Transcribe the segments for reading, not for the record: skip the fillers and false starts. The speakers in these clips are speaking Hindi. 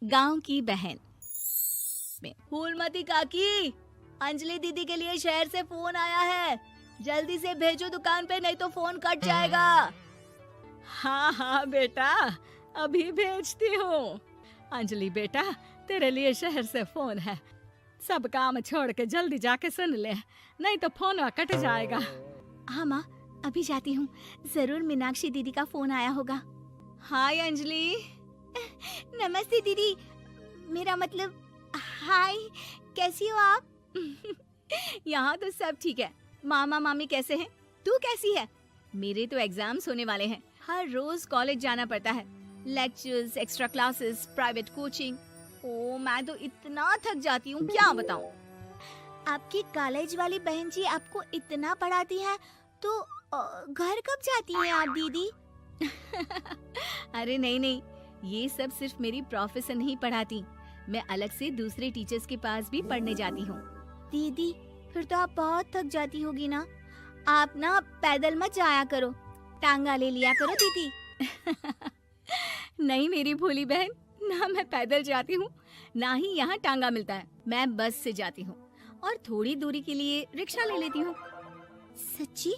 गांव की बहन में। फूलमती काकी, अंजलि दीदी के लिए शहर से फोन आया है, जल्दी से भेजो दुकान पे, नहीं तो फोन कट जाएगा। हाँ हाँ बेटा, अभी भेजती हूँ। अंजलि बेटा, तेरे लिए शहर से फोन है, सब काम छोड़ के जल्दी जाके सुन ले, नहीं तो फोन कट जाएगा। हाँ माँ, अभी जाती हूँ, जरूर मीनाक्षी दीदी का फोन आया होगा। हाय अंजलि। नमस्ते दीदी, मेरा मतलब हाय, कैसी हो आप? यहाँ तो सब ठीक है। मामा मामी कैसे हैं? तू कैसी है? मेरे तो एग्जाम्स होने वाले हैं, हर रोज कॉलेज जाना पड़ता है, lectures, extra classes, private coaching. ओ मैं तो इतना थक जाती हूँ, क्या बताऊँ। आपकी कॉलेज वाली बहन जी आपको इतना पढ़ाती है, तो घर कब जाती हैं आप दीदी? अरे नहीं नहीं, ये सब सिर्फ मेरी प्रोफेसर नहीं पढ़ाती, मैं अलग से दूसरे टीचर्स के पास भी पढ़ने जाती हूँ। दीदी फिर तो आप बहुत थक जाती होगी ना, आप ना पैदल मत जाया करो, टांगा ले लिया करो दीदी। नहीं मेरी भोली बहन, ना मैं पैदल जाती हूँ, ना ही यहाँ टांगा मिलता है, मैं बस से जाती हूँ और थोड़ी दूरी के लिए रिक्शा ले लेती हूँ। सच्ची?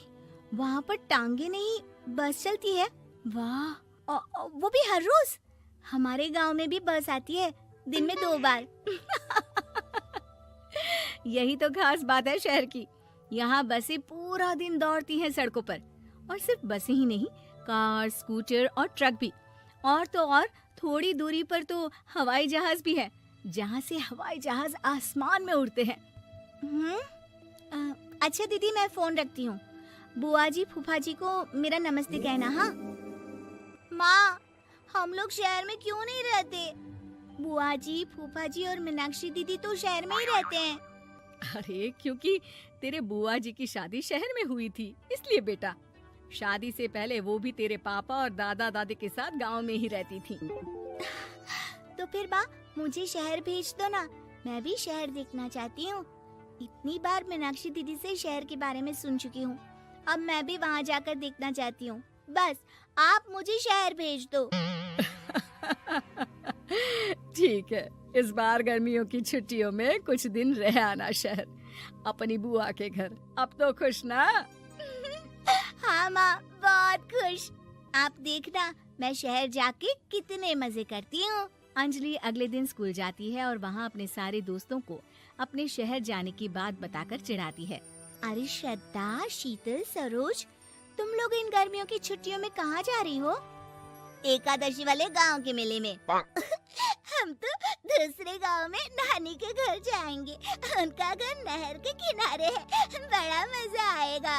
वहाँ पर टांगे नहीं बस चलती है? वाह, वो भी हर रोज? हमारे गांव में भी बस आती है, दिन में 2 बार। यही तो खास बात है शहर की, यहाँ बसें पूरा दिन दौड़ती हैं सड़कों पर, और सिर्फ बसें ही नहीं, कार, स्कूटर और ट्रक भी, और तो और थोड़ी दूरी पर तो हवाई जहाज भी है, जहाँ से हवाई जहाज आसमान में उड़ते हैं। अच्छा दीदी, मैं फोन रखती हूँ, बुआ जी फूफा जी को मेरा नमस्ते कहना। हाँ माँ, हम लोग शहर में क्यों नहीं रहते? बुआ जी, फूफा जी और मीनाक्षी दीदी तो शहर में ही रहते हैं। अरे क्योंकि तेरे बुआ जी की शादी शहर में हुई थी, इसलिए बेटा। शादी से पहले वो भी तेरे पापा और दादा दादी के साथ गांव में ही रहती थी। तो फिर बा, मुझे शहर भेज दो ना, मैं भी शहर देखना चाहती हूँ। इतनी बार मीनाक्षी दीदी से शहर के बारे में सुन चुकी हूँ, अब मैं भी वहाँ जाकर देखना चाहती हूँ। बस आप मुझे शहर भेज दो। ठीक है, इस बार गर्मियों की छुट्टियों में कुछ दिन रह आना शहर, अपनी बुआ के घर। अब तो खुश ना? हाँ माँ, बहुत खुश। आप देखना मैं शहर जाके कितने मजे करती हूँ। अंजलि अगले दिन स्कूल जाती है और वहाँ अपने सारे दोस्तों को अपने शहर जाने की बात बताकर चिढ़ाती है। अरे श्रद्धा, शीतल, सरोज, तुम लोग इन गर्मियों की छुट्टियों में कहाँ जा रही हो? एकादशी वाले गांव के मेले में। हम तो दूसरे गांव में नानी के घर जाएंगे, उनका घर नहर के किनारे है, बड़ा मजा आएगा।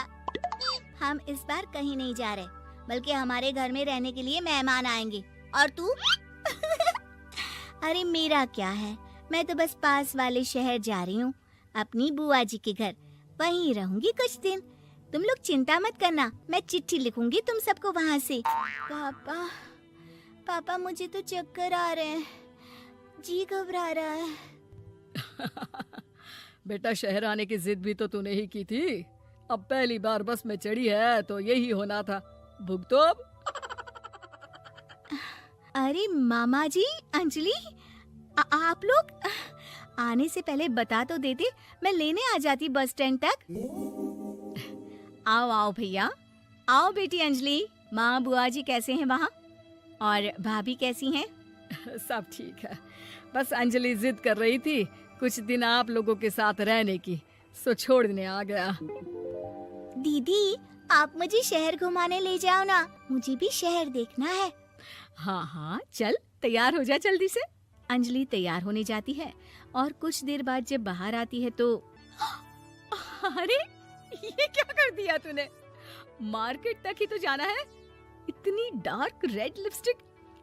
हम इस बार कहीं नहीं जा रहे, बल्कि हमारे घर में रहने के लिए मेहमान आएंगे। और तू? अरे मेरा क्या है, मैं तो बस पास वाले शहर जा रही हूँ, अपनी बुआ जी के घर, वहीं रहूंगी कुछ दिन। तुम लोग चिंता मत करना, मैं चिट्ठी लिखूंगी तुम सबको वहाँ से। पापा मुझे तो चक्कर आ रहे हैं, जी घबरा रहा है। बेटा शहर आने की जिद भी तो तूने ही की थी, अब पहली बार बस में चढ़ी है तो यही होना था, भुगतो अब। अरे मामा जी, अंजलि, आप लोग आने से पहले बता तो देते, मैं लेने आ जाती बस स्टैंड तक। आओ आओ भैया, आओ बेटी अंजलि। माँ बुआ जी कैसे हैं वहाँ, और भाभी कैसी हैं? सब ठीक है, बस अंजलि जिद कर रही थी कुछ दिन आप लोगों के साथ रहने की, सो छोड़ने आ गया। दीदी आप मुझे शहर घुमाने ले जाओ ना, मुझे भी शहर देखना है। हाँ हाँ चल, तैयार हो जा जल्दी से। अंजलि तैयार होने जाती है और कुछ देर बाद जब बाहर आती है तो अरे ये क्या कर दिया तूने, मार्केट तक ही तो जाना है, इतनी डार्क रेड लिपस्टिक,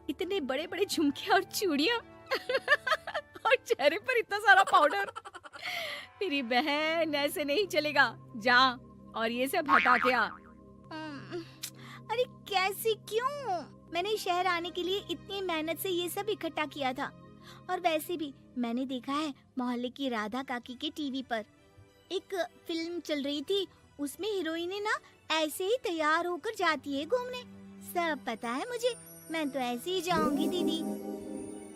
इतने बड़े बड़े झुमके और चूड़ियां और चेहरे पर इतना सारा पाउडर। मेरी बहन ऐसे नहीं चलेगा, जा और ये सब हटा के आ। अरे कैसे, क्यों? मैंने शहर आने के लिए इतनी मेहनत से ये सब इकट्ठा किया था, और वैसे भी मैंने देखा है मोहल्ले की राधा काकी के टीवी पर एक फिल्म चल रही थी, उसमें हीरोइनें ना ऐसे ही तैयार होकर जाती है घूमने। सब पता है मुझे, मैं तो ऐसे ही जाऊंगी दीदी।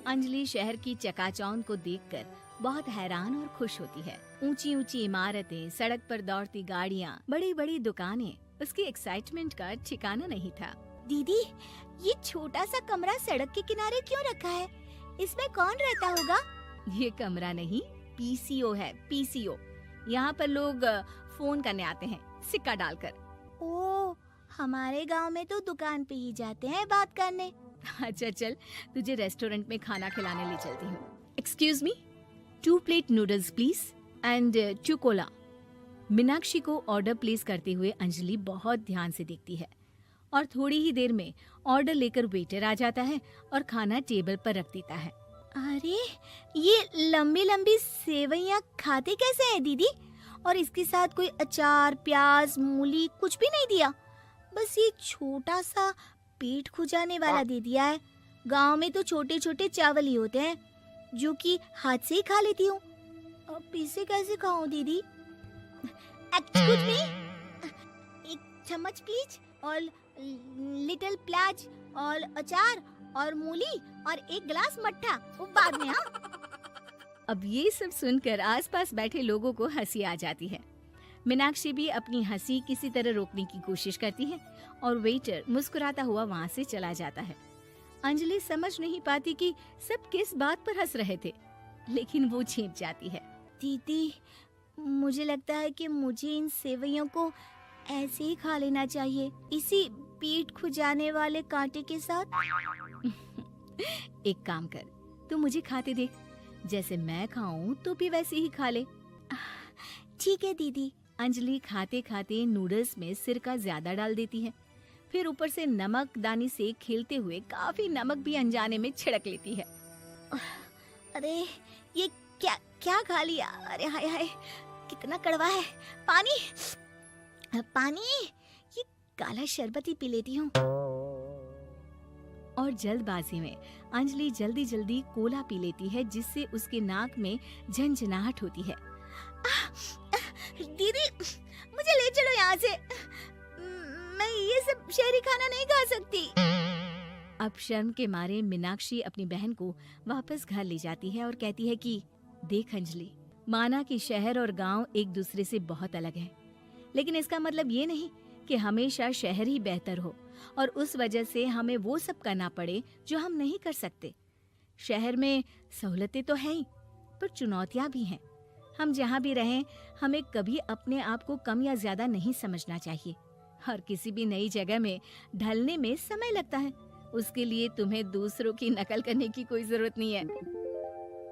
अंजलि शहर की चकाचौंध को देखकर बहुत हैरान और खुश होती है। ऊंची ऊंची इमारतें, सड़क पर दौड़ती गाड़ियाँ, बड़ी बड़ी दुकानें, उसकी एक्साइटमेंट का ठिकाना नहीं था। दीदी, ये छोटा सा कमरा सड़क के किनारे क्यों रखा है? इसमें कौन रहता होगा? ये कमरा नहीं, पीसीओ है, पीसीओ। यहाँ पर लोग फोन करने आते हैं, सिक्का डालकर। ओ, हमारे गांव में तो दुकान पे ही जाते हैं बात करने। अच्छा चल, तुझे रेस्टोरेंट में खाना खिलाने ले चलती हूँ। Excuse me, 2 plate noodles please and 2 Cola. Meenakshi को ऑर्डर प्लेस करते हुए अंजलि बहुत ध्यान से देखती है और थोड़ी ही देर में ऑर्डर लेकर वेटर आ जाता है और खाना टेबल पर रख देता है। अरे, ये लंबी लंबी सेवइयाँ खाते कैसे हैं दीदी? और इसके साथ कोई अचार, प्याज, मूली कुछ भी नहीं दिया, बस ये छोटा सा पेट खुजाने वाला दे दिया है। गांव में तो छोटे छोटे चावल ही होते हैं जो कि हाथ से ही खा लेती हूँ। अब इसे कैसे खाऊं दीदी? एक्सक्यूज मी, एक चम्मच प्लीज, और लिटिल प्याज और अचार और मूली और एक गिलास मट्ठा, वो बाद में। हाँ, अब ये सब सुनकर आसपास बैठे लोगों को हंसी आ जाती है। मीनाक्षी भी अपनी हंसी किसी तरह रोकने की कोशिश करती है और वेटर मुस्कुराता हुआ वहाँ से चला जाता है। अंजलि समझ नहीं पाती कि सब किस बात पर हंस रहे थे, लेकिन वो छिप जाती है। दीदी, मुझे लगता है कि मुझे इन सेवइयों को ऐसे ही खा लेना चाहिए, इसी पेट खुजाने वाले कांटे के साथ। एक काम कर, तू मुझे खाते देख, जैसे मैं खाऊं तो भी वैसे ही खा ले। ठीक है दीदी। अंजलि खाते खाते नूडल्स में सिरका ज्यादा डाल देती है, फिर ऊपर से नमक दानी से खेलते हुए काफी नमक भी अनजाने में छिड़क लेती है। अरे, ये क्या क्या खा लिया? अरे हाय हाय, कितना कड़वा है। पानी, पानी, ये काला शरबत ही पी लेती हूँ। और जल्दबाजी में अंजलि जल्दी जल्दी कोला पी लेती है, जिससे उसके नाक में झंझनाहट होती है। दीदी, मुझे ले चलो यहाँ से। मैं ये सब शहरी खाना नहीं खा सकती। अब शर्म के मारे मीनाक्षी अपनी बहन को वापस घर ले जाती है और कहती है कि देख अंजलि, माना कि शहर और गांव एक दूसरे से बहुत अलग है, लेकिन इसका मतलब ये नहीं कि हमेशा शहर ही बेहतर हो और उस वजह से हमें वो सब करना पड़े जो हम नहीं कर सकते। शहर में सहूलतें तो हैं ही, पर चुनौतियां भी हैं। हम जहाँ भी रहें, हमें कभी अपने आप को कम या ज्यादा नहीं समझना चाहिए। और किसी भी नई जगह में ढलने में समय लगता है, उसके लिए तुम्हें दूसरों की नकल करने की कोई जरूरत नहीं है।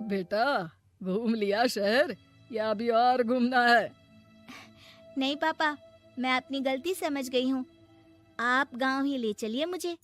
बेटा, घूम लिया शहर या अभी और घूमना है? नहीं पापा, मैं अपनी गलती समझ गई हूँ। आप गांव ही ले चलिए मुझे।